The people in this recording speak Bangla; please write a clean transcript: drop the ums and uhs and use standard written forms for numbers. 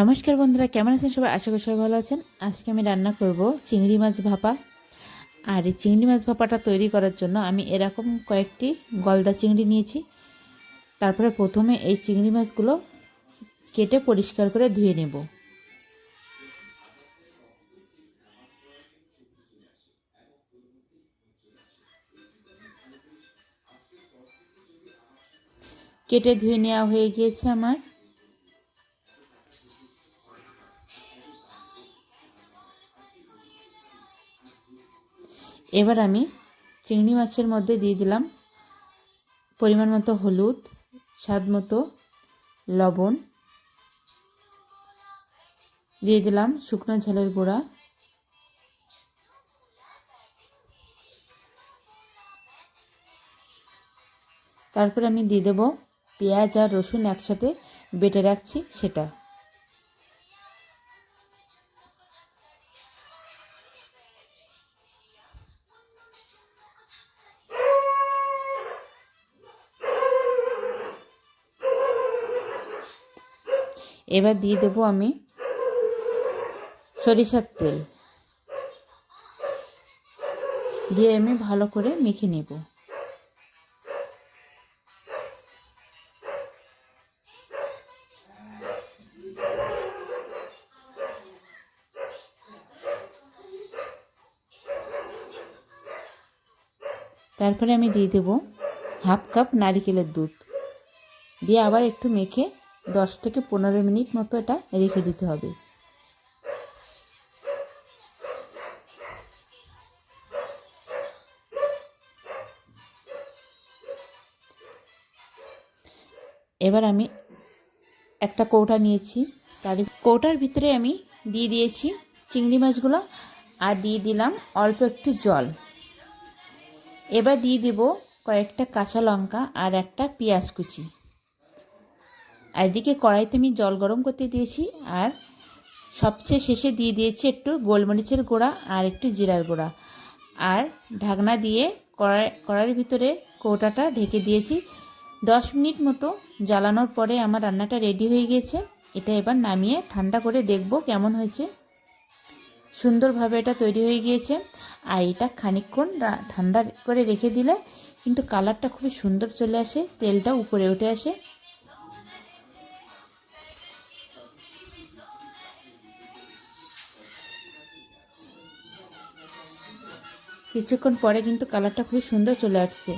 নমস্কার বন্ধুরা, কেমন আছেন সবাই? আশা করি সবাই ভালো আছেন। আজকে আমি রান্না করব চিংড়ি মাছ ভাপা। আর এই চিংড়ি মাছ ভাপাটা তৈরি করার জন্য আমি এরকম কয়েকটি গলদা চিংড়ি নিয়েছি। তারপরে প্রথমে এই চিংড়ি মাছগুলো কেটে পরিষ্কার করে ধুয়ে নেব। কেটে ধুয়ে নেওয়া হয়ে গিয়েছে আমার। এবার আমি চিংড়ি মাছের মধ্যে দিয়ে দিলাম পরিমাণ মতো হলুদ, স্বাদ মতো লবণ, দিয়ে দিলাম শুকনো ঝালের গুঁড়া, তারপরে আমি দিয়ে দেব পেঁয়াজ আর রসুন একসাথে বেটে রাখছি সেটা। এবার দিয়ে দেব আমি সরিষার তেল, দিয়ে আমি ভালো করে মেখে নেব। তারপরে আমি দিয়ে দেব হাফ কাপ নারকেলের দুধ, দিয়ে আবার একটু মেখে 10 থেকে 15 মিনিট মতো এটা রেখে দিতে হবে। এবার আমি একটা কৌটা নিয়েছি, তার কৌটার ভিতরে আমি দিয়ে দিয়েছি চিংড়ি মাছগুলো আর দিয়ে দিলাম অল্প একটু জল। এবার দিয়ে দেব কয়েকটা কাঁচা লঙ্কা আর একটা পেঁয়াজ কুচি। আর এদিকে কড়াইতে আমি জল গরম করতে দিয়েছি, আর সবচেয়ে শেষে দিয়ে দিয়েছি একটু গোলমরিচের গুঁড়া আর একটু জিরার গুঁড়া, আর ঢাকনা দিয়ে কড়াইয়ের ভিতরে কৌটাটা ঢেকে দিয়েছি। 10 মিনিট মতো জ্বালানোর পরে আমার রান্নাটা রেডি হয়ে গিয়েছে। এটা এবার নামিয়ে ঠান্ডা করে দেখব কেমন হয়েছে। সুন্দরভাবে এটা তৈরি হয়ে গিয়েছে। আর এটা খানিকক্ষণ ঠান্ডা করে রেখে দিলে কিন্তু কালারটা খুবই সুন্দর চলে আসে, তেলটা উপরে উঠে আসে। কিছুক্ষণ পরে কিন্তু কালারটা খুব সুন্দর চলে আসছে।